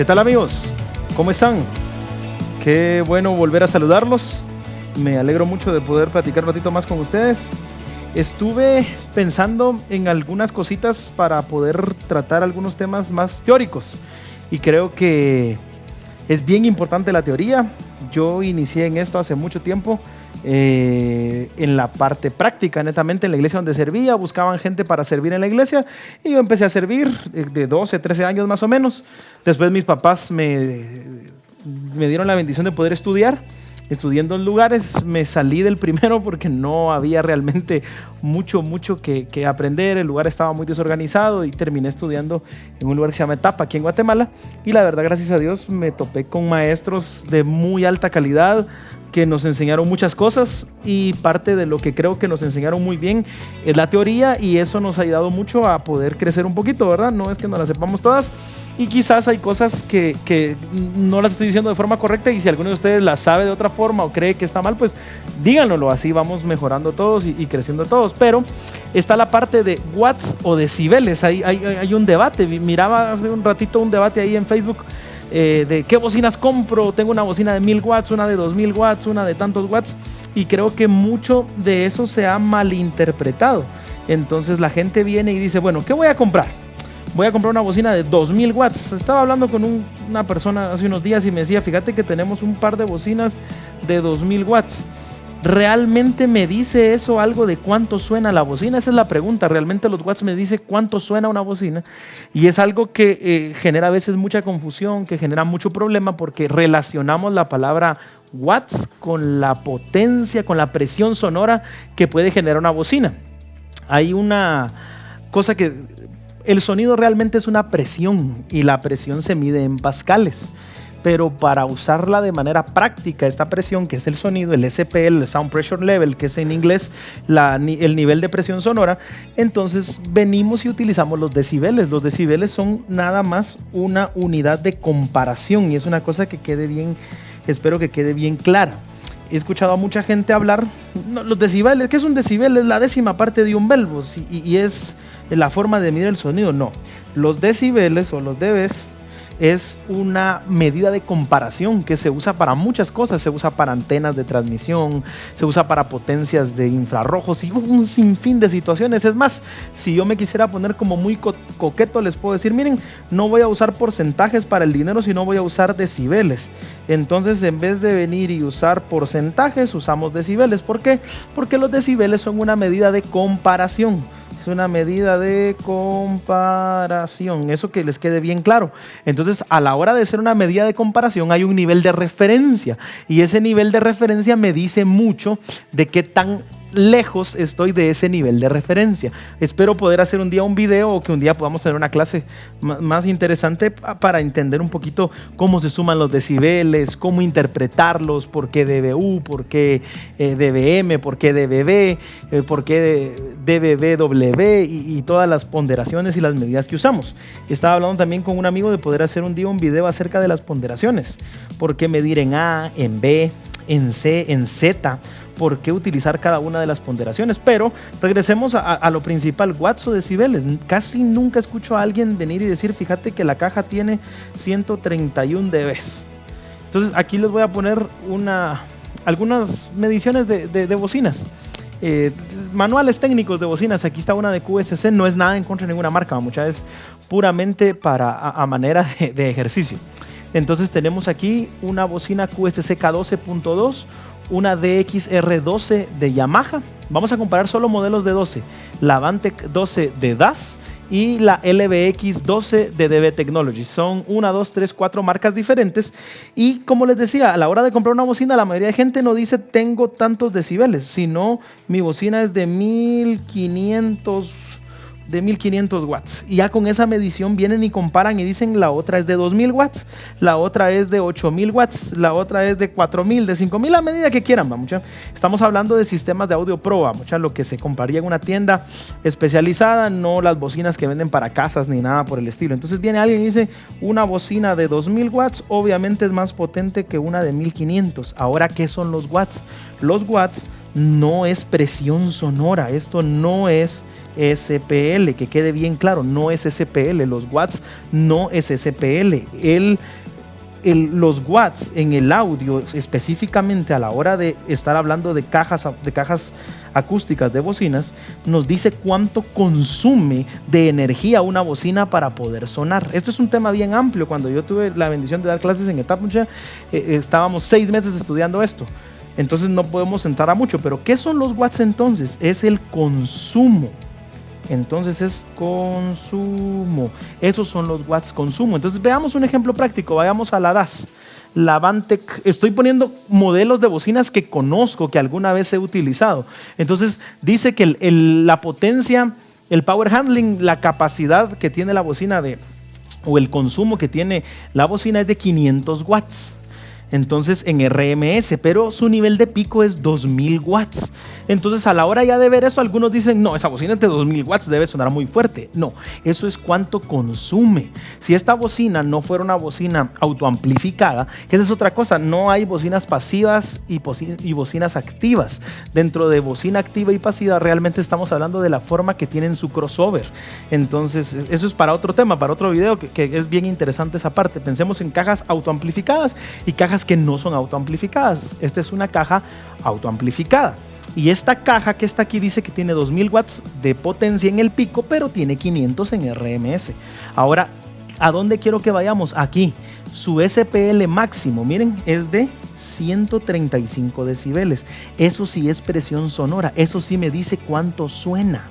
¿Qué tal, amigos? ¿Cómo están? Qué bueno volver a saludarlos. Me alegro mucho de poder platicar un ratito más con ustedes. Estuve pensando en algunas cositas para poder tratar algunos temas más teóricos y creo que es bien importante la teoría. Yo inicié en esto hace mucho tiempo, en la parte práctica, netamente en la iglesia donde servía, buscaban gente para servir en la iglesia y yo empecé a servir de 12, 13 años más o menos. Después mis papás me dieron la bendición de poder estudiar. Estudiando en lugares, me salí del primero porque no había realmente mucho que aprender. El lugar estaba muy desorganizado y terminé estudiando en un lugar que se llama Etapa, aquí en Guatemala. Y la verdad, gracias a Dios, me topé con maestros de muy alta calidad que nos enseñaron muchas cosas, y parte de lo que creo que nos enseñaron muy bien es la teoría, y eso nos ha ayudado mucho a poder crecer un poquito, ¿verdad? No es que no las sepamos todas, y quizás hay cosas que no las estoy diciendo de forma correcta, y si alguno de ustedes las sabe de otra forma o cree que está mal, pues díganlo, así vamos mejorando todos y creciendo todos. Pero está la parte de watts o decibeles. Hay un debate, miraba hace un ratito un debate ahí en Facebook, de qué bocinas compro. Tengo una bocina de 1000 watts, una de 2000 watts, una de tantos watts, y creo que mucho de eso se ha malinterpretado. Entonces la gente viene y dice, bueno, ¿qué voy a comprar? Voy a comprar una bocina de 2000 watts. Estaba hablando con una persona hace unos días y me decía, fíjate que tenemos un par de bocinas de 2000 watts. ¿Realmente me dice eso algo de cuánto suena la bocina? Esa es la pregunta. ¿Realmente los watts me dice cuánto suena una bocina? Y es algo que genera a veces mucha confusión, que genera mucho problema, porque relacionamos la palabra watts con la potencia, con la presión sonora que puede generar una bocina. Hay una cosa que el sonido realmente es una presión, y la presión se mide en pascales. Pero para usarla de manera práctica, esta presión, que es el sonido, el SPL, el Sound Pressure Level, que es en inglés el nivel de presión sonora, entonces venimos y utilizamos los decibeles. Los decibeles son nada más una unidad de comparación, y es una cosa que quede bien, espero que quede bien clara. He escuchado a mucha gente hablar, no, los decibeles, ¿qué es un decibel? Es la décima parte de un belbo, y es la forma de medir el sonido. No, los decibeles o los dBs es una medida de comparación que se usa para muchas cosas. Se usa para antenas de transmisión, se usa para potencias de infrarrojos y un sinfín de situaciones. Es más, si yo me quisiera poner como muy coqueto, les puedo decir, miren, no voy a usar porcentajes para el dinero, sino voy a usar decibeles. Entonces, en vez de venir y usar porcentajes, usamos decibeles. ¿Por qué? Porque los decibeles son una medida de comparación. Es una medida de comparación, eso que les quede bien claro. Entonces, a la hora de ser una medida de comparación, hay un nivel de referencia, y ese nivel de referencia me dice mucho de qué tan lejos estoy de ese nivel de referencia. Espero poder hacer un día un video, o que un día podamos tener una clase más interesante para entender un poquito cómo se suman los decibeles, cómo interpretarlos, por qué dBu, por qué dBm, por qué dBb, por qué dBW y todas las ponderaciones y las medidas que usamos. Estaba hablando también con un amigo de poder hacer un día un video acerca de las ponderaciones, por qué medir en A, en B, en C, en Z, por qué utilizar cada una de las ponderaciones. Pero regresemos a lo principal, watts o decibeles. Casi nunca escucho a alguien venir y decir, fíjate que la caja tiene 131 dBs. Entonces aquí les voy a poner algunas mediciones de bocinas. Manuales técnicos de bocinas. Aquí está una de QSC, no es nada en contra de ninguna marca, mucha, es puramente a manera de ejercicio. Entonces tenemos aquí una bocina QSC K12.2, una DXR12 de Yamaha. Vamos a comparar solo modelos de 12, la Vantec 12 de DAS y la LBX 12 de DB Technologies. Son 1, 2, 3, 4 marcas diferentes, y como les decía, a la hora de comprar una bocina, la mayoría de gente no dice tengo tantos decibeles, sino mi bocina es de 1500 watts, y ya con esa medición vienen y comparan y dicen la otra es de 2000 watts, la otra es de 8000 watts, la otra es de 4000, de 5000, a medida que quieran, mucha. Estamos hablando de sistemas de audio pro, mucha, lo que se compraría en una tienda especializada, no las bocinas que venden para casas ni nada por el estilo. Entonces viene alguien y dice una bocina de 2000 watts obviamente es más potente que una de 1500. Ahora, ¿qué son los watts? Los watts no es presión sonora, esto no es SPL, que quede bien claro, no es SPL, los watts no es SPL. Los watts en el audio, específicamente a la hora de estar hablando de cajas acústicas de bocinas, nos dice cuánto consume de energía una bocina para poder sonar. Esto es un tema bien amplio. Cuando yo tuve la bendición de dar clases en Etapmucha, estábamos 6 meses estudiando esto. Entonces no podemos entrar a mucho, pero ¿qué son los watts entonces? Es el consumo. Entonces es consumo. Esos son los watts consumo. Entonces veamos un ejemplo práctico. Vayamos a la DAS. La Vantec. Estoy poniendo modelos de bocinas que conozco, que alguna vez he utilizado. Entonces dice que la potencia, el power handling, la capacidad que tiene la bocina o el consumo que tiene la bocina es de 500 watts. Entonces en RMS, pero su nivel de pico es 2000 watts. Entonces a la hora ya de ver eso, algunos dicen, no, esa bocina es de 2000 watts, debe sonar muy fuerte. No, eso es cuánto consume. Si esta bocina no fuera una bocina autoamplificada, que esa es otra cosa, no hay bocinas pasivas y bocinas activas. Dentro de bocina activa y pasiva realmente estamos hablando de la forma que tienen su crossover. Entonces eso es para otro tema, para otro video, que es bien interesante esa parte. Pensemos en cajas autoamplificadas y cajas que no son autoamplificadas. Esta es una caja autoamplificada. Y esta caja que está aquí dice que tiene 2000 watts de potencia en el pico, pero tiene 500 en RMS. Ahora, ¿a dónde quiero que vayamos? Aquí. Su SPL máximo, miren, es de 135 decibeles. Eso sí es presión sonora. Eso sí me dice cuánto suena.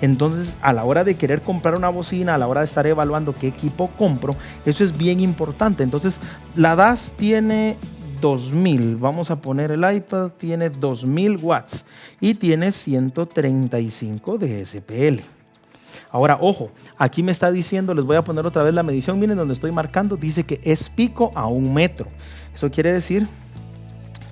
Entonces, a la hora de querer comprar una bocina, a la hora de estar evaluando qué equipo compro, eso es bien importante. Entonces, la DAS tiene 2000, vamos a poner el iPad, tiene 2000 watts y tiene 135 de SPL. Ahora, ojo, aquí me está diciendo, les voy a poner otra vez la medición, miren donde estoy marcando, dice que es pico a 1 metro. Eso quiere decir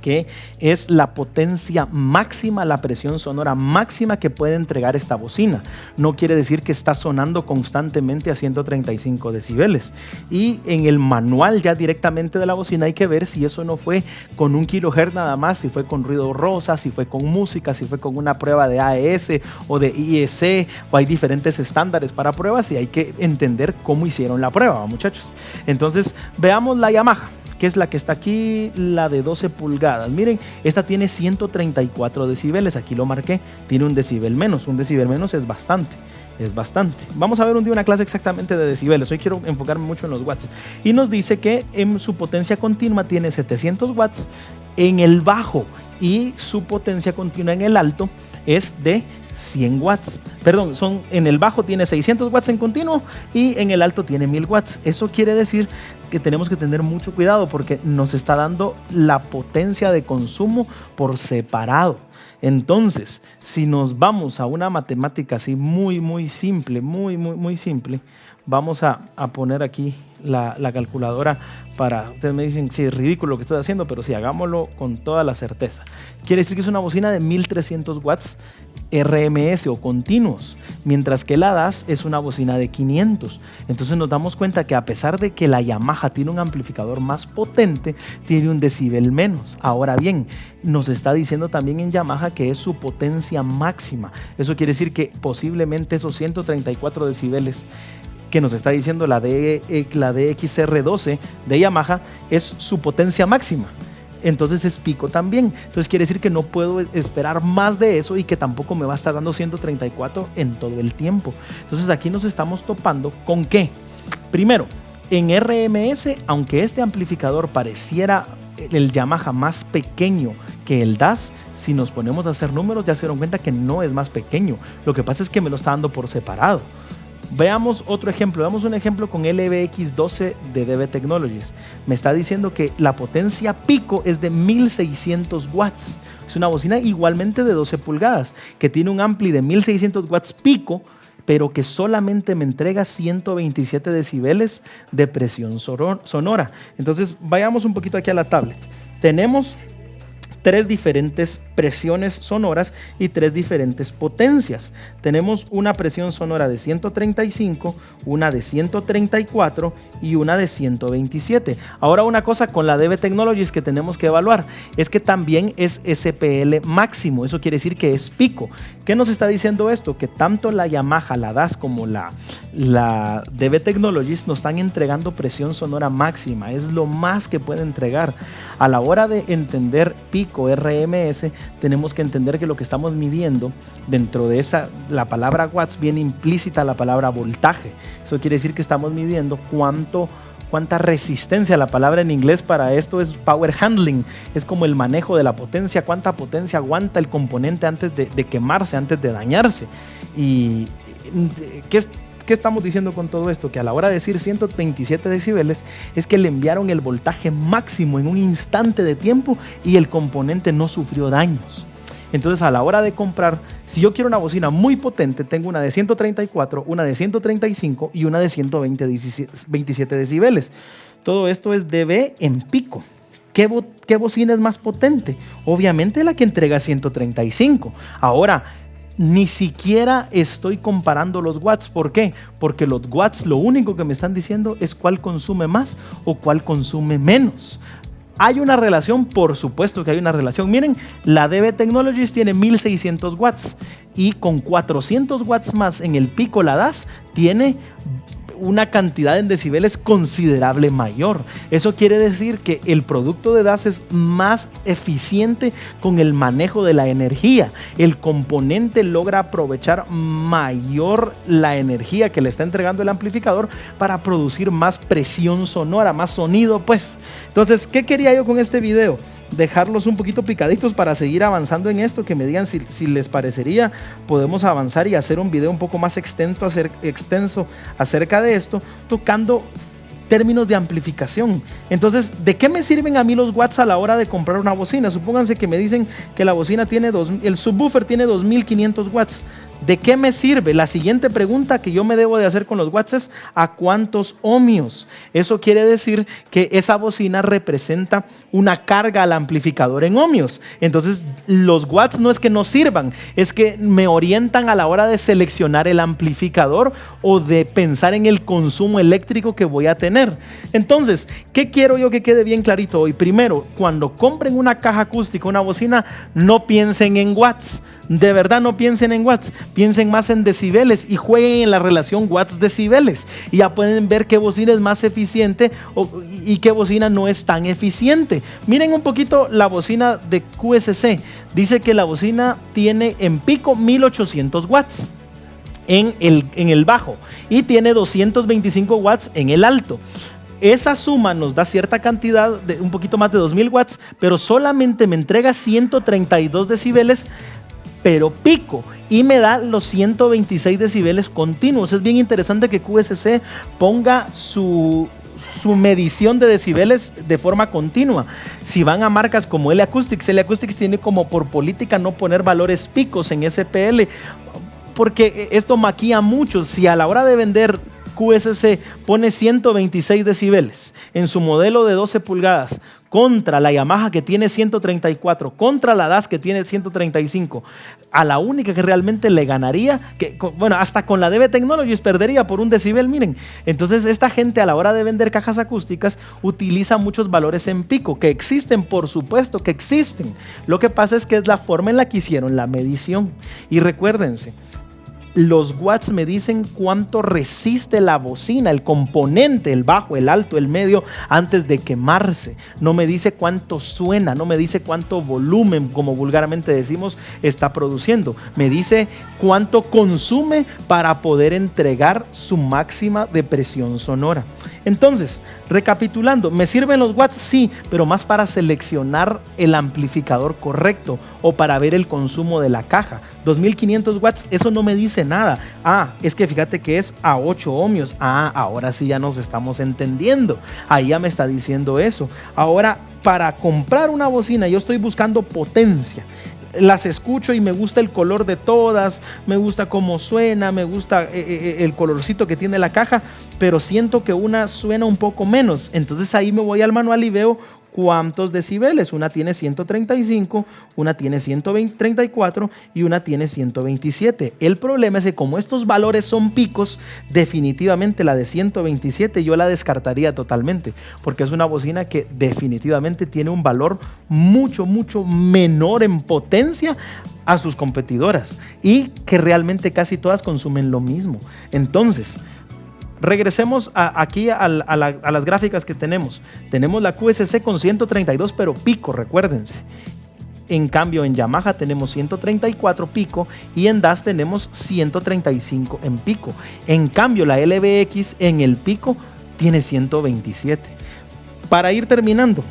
que es la potencia máxima, la presión sonora máxima que puede entregar esta bocina. No quiere decir que está sonando constantemente a 135 decibeles. Y en el manual ya directamente de la bocina hay que ver si eso no fue con 1 kHz nada más, si fue con ruido rosa, si fue con música, si fue con una prueba de AES o de IEC, o hay diferentes estándares para pruebas y hay que entender cómo hicieron la prueba, muchachos. Entonces, veamos la Yamaha, que es la que está aquí, la de 12 pulgadas. Miren, esta tiene 134 decibeles, aquí lo marqué, tiene 1 decibel menos. 1 decibel menos es bastante, es bastante. Vamos a ver un día una clase exactamente de decibeles, hoy quiero enfocarme mucho en los watts. Y nos dice que en su potencia continua tiene 700 watts en el bajo y su potencia continua en el alto es de 100 watts. Perdón, en el bajo tiene 600 watts en continuo y en el alto tiene 1000 watts. Eso quiere decir que tenemos que tener mucho cuidado porque nos está dando la potencia de consumo por separado. Entonces, si nos vamos a una matemática así muy simple, muy simple, vamos a poner aquí la calculadora para, ustedes me dicen, sí, es ridículo lo que estás haciendo, pero sí, hagámoslo con toda la certeza. Quiere decir que es una bocina de 1300 watts RMS o continuos, mientras que la DAS es una bocina de 500. Entonces nos damos cuenta que a pesar de que la Yamaha tiene un amplificador más potente, tiene 1 decibel menos. Ahora bien, nos está diciendo también en Yamaha que es su potencia máxima. Eso quiere decir que posiblemente esos 134 decibeles que nos está diciendo la DXR12 de Yamaha es su potencia máxima. Entonces es pico también. Entonces quiere decir que no puedo esperar más de eso y que tampoco me va a estar dando 134 en todo el tiempo. Entonces aquí nos estamos topando con ¿qué? Primero, en RMS, aunque este amplificador pareciera el Yamaha más pequeño que el DAS, si nos ponemos a hacer números ya se dieron cuenta que no es más pequeño. Lo que pasa es que me lo está dando por separado. Veamos otro ejemplo, veamos un ejemplo con LBX12 de DB Technologies. Me está diciendo que la potencia pico es de 1600 watts. Es una bocina igualmente de 12 pulgadas, que tiene un ampli de 1600 watts pico, pero que solamente me entrega 127 decibeles de presión sonora. Entonces, vayamos un poquito aquí a la tablet. Tenemos 3 diferentes presiones sonoras y 3 diferentes potencias. Tenemos una presión sonora de 135, una de 134 y una de 127. Ahora, una cosa con la DB Technologies que tenemos que evaluar es que también es SPL máximo. Eso quiere decir que es pico. ¿Qué nos está diciendo esto? Que tanto la Yamaha, la DAS como la DB Technologies nos están entregando presión sonora máxima. Es lo más que puede entregar. A la hora de entender pico RMS, tenemos que entender que lo que estamos midiendo dentro de la palabra watts viene implícita la palabra voltaje. Eso quiere decir que estamos midiendo cuánta resistencia. La palabra en inglés para esto es power handling, es como el manejo de la potencia, cuánta potencia aguanta el componente antes de quemarse, antes de dañarse. ¿Y qué estamos diciendo con todo esto? Que a la hora de decir 127 decibeles es que le enviaron el voltaje máximo en un instante de tiempo y el componente no sufrió daños. Entonces, a la hora de comprar, si yo quiero una bocina muy potente, tengo una de 134, una de 135 y una de 127 decibeles. Todo esto es dB en pico. ¿Qué bocina es más potente? Obviamente la que entrega 135. Ahora, ni siquiera estoy comparando los watts. ¿Por qué? Porque los watts lo único que me están diciendo es cuál consume más o cuál consume menos. ¿Hay una relación? Por supuesto que hay una relación. Miren, la DB Technologies tiene 1600 watts y con 400 watts más en el pico la DAS tiene una cantidad en decibeles considerable mayor. Eso quiere decir que el producto de DAS es más eficiente con el manejo de la energía. El componente logra aprovechar mayor la energía que le está entregando el amplificador para producir más presión sonora, más sonido, pues. Entonces, ¿qué quería yo con este video? Dejarlos un poquito picaditos para seguir avanzando en esto, que me digan si les parecería, podemos avanzar y hacer un video un poco más extenso acerca de esto, tocando términos de amplificación. Entonces, ¿de qué me sirven a mí los watts a la hora de comprar una bocina? Supónganse que me dicen que la bocina tiene el subwoofer tiene 2500 watts. ¿De qué me sirve? La siguiente pregunta que yo me debo de hacer con los watts es ¿a cuántos ohmios? Eso quiere decir que esa bocina representa una carga al amplificador en ohmios. Entonces, los watts no es que no sirvan, es que me orientan a la hora de seleccionar el amplificador o de pensar en el consumo eléctrico que voy a tener. Entonces, ¿qué quiero yo que quede bien clarito hoy? Primero, cuando compren una caja acústica, una bocina, no piensen en watts. De verdad, no piensen en watts, piensen más en decibeles y jueguen en la relación watts-decibeles y ya pueden ver qué bocina es más eficiente y qué bocina no es tan eficiente. Miren un poquito la bocina de QSC. Dice que la bocina tiene en pico 1800 watts en el bajo y tiene 225 watts en el alto. Esa suma nos da cierta cantidad, de un poquito más de 2000 watts, pero solamente me entrega 132 decibeles, pero pico, y me da los 126 decibeles continuos. Es bien interesante que QSC ponga su medición de decibeles de forma continua. Si van a marcas como L Acoustics tiene como por política no poner valores picos en SPL, porque esto maquilla mucho. Si a la hora de vender QSC pone 126 decibeles en su modelo de 12 pulgadas contra la Yamaha que tiene 134, contra la DAS que tiene 135, a la única que realmente le ganaría, hasta con la DB Technologies perdería por un decibel, miren. Entonces, esta gente a la hora de vender cajas acústicas utiliza muchos valores en pico, que existen, por supuesto que existen. Lo que pasa es que es la forma en la que hicieron la medición. Y recuérdense, los watts me dicen cuánto resiste la bocina, el componente, el bajo, el alto, el medio, antes de quemarse. No me dice cuánto suena, no me dice cuánto volumen, como vulgarmente decimos, está produciendo. Me dice cuánto consume para poder entregar su máxima de presión sonora. Entonces, recapitulando, ¿me sirven los watts? Sí, pero más para seleccionar el amplificador correcto o para ver el consumo de la caja. 2500 watts, eso no me dice nada. Es que fíjate que es a 8 ohmios. Ahora sí ya nos estamos entendiendo. Ahí ya me está diciendo eso. Ahora, para comprar una bocina, yo estoy buscando potencia. Las escucho y me gusta el color de todas, me gusta cómo suena, me gusta el colorcito que tiene la caja, pero siento que una suena un poco menos. Entonces ahí me voy al manual y veo cuántos decibeles. Una tiene 135, una tiene 134 y una tiene 127. El problema es que como estos valores son picos, definitivamente la de 127 yo la descartaría totalmente, porque es una bocina que definitivamente tiene un valor mucho menor en potencia a sus competidoras y que realmente casi todas consumen lo mismo. Entonces, regresemos aquí a las gráficas que tenemos. Tenemos la QSC con 132 pero pico, recuérdense. En cambio en Yamaha tenemos 134 pico y en DAS tenemos 135 en pico. En cambio la LBX en el pico tiene 127. Para ir terminando,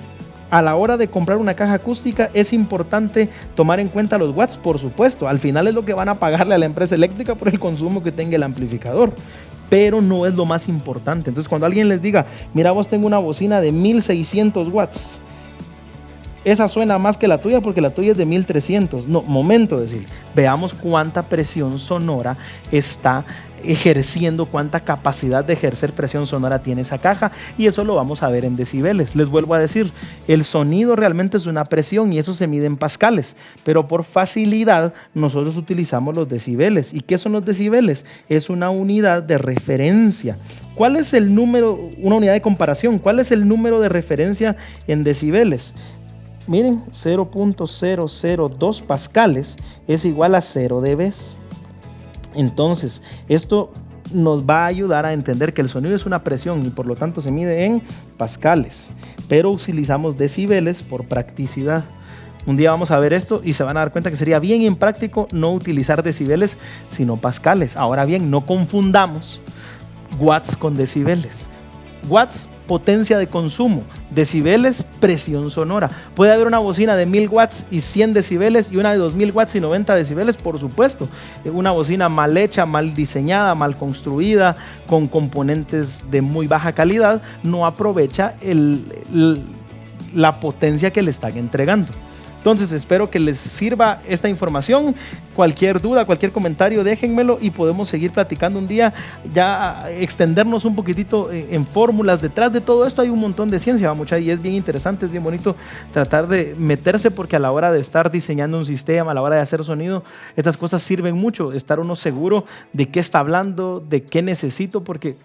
a la hora de comprar una caja acústica es importante tomar en cuenta los watts, por supuesto. Al final es lo que van a pagarle a la empresa eléctrica por el consumo que tenga el amplificador, pero no es lo más importante. Entonces cuando alguien les diga, mira, vos tengo una bocina de 1600 watts, esa suena más que la tuya porque la tuya es de 1300. No, momento de decir, veamos cuánta presión sonora está ejerciendo, cuánta capacidad de ejercer presión sonora tiene esa caja, y eso lo vamos a ver en decibeles. Les vuelvo a decir, el sonido realmente es una presión y eso se mide en pascales, pero por facilidad nosotros utilizamos los decibeles. ¿Y qué son los decibeles? Es una unidad de referencia. ¿Cuál es el número, una unidad de comparación? ¿Cuál es el número de referencia en decibeles? Miren, 0.002 pascales es igual a 0 dB. Entonces, esto nos va a ayudar a entender que el sonido es una presión y por lo tanto se mide en pascales, pero utilizamos decibeles por practicidad. Un día vamos a ver esto y se van a dar cuenta que sería bien impráctico no utilizar decibeles, sino pascales. Ahora bien, no confundamos watts con decibeles. Watts, potencia de consumo. Decibeles, presión sonora. Puede haber una bocina de 1000 watts y 100 decibeles y una de 2000 watts y 90 decibeles, por supuesto. Una bocina mal hecha, mal diseñada, mal construida, con componentes de muy baja calidad, no aprovecha la potencia que le están entregando. Entonces espero que les sirva esta información. Cualquier duda, cualquier comentario, déjenmelo y podemos seguir platicando un día, ya extendernos un poquitito en fórmulas. Detrás de todo esto hay un montón de ciencia, mucha, y es bien interesante, es bien bonito tratar de meterse, porque a la hora de estar diseñando un sistema, a la hora de hacer sonido, estas cosas sirven mucho, estar uno seguro de qué está hablando, de qué necesito, porque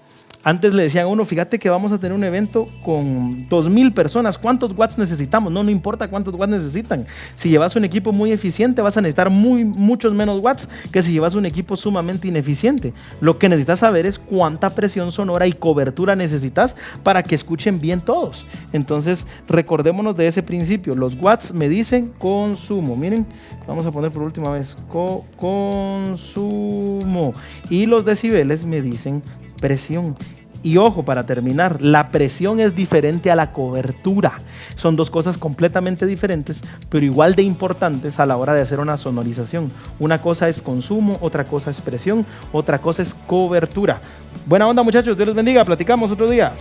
antes le decían a uno, fíjate que vamos a tener un evento con 2000 personas, ¿cuántos watts necesitamos? No importa cuántos watts necesitan. Si llevas un equipo muy eficiente vas a necesitar muchos menos watts que si llevas un equipo sumamente ineficiente. Lo que necesitas saber es cuánta presión sonora y cobertura necesitas para que escuchen bien todos. Entonces recordémonos de ese principio. Los watts me dicen consumo. Miren, vamos a poner por última vez consumo, y los decibeles me dicen presión. Y ojo, para terminar, la presión es diferente a la cobertura. Son dos cosas completamente diferentes, pero igual de importantes a la hora de hacer una sonorización. Una cosa es consumo, otra cosa es presión, otra cosa es cobertura. Buena onda, muchachos, Dios los bendiga, platicamos otro día.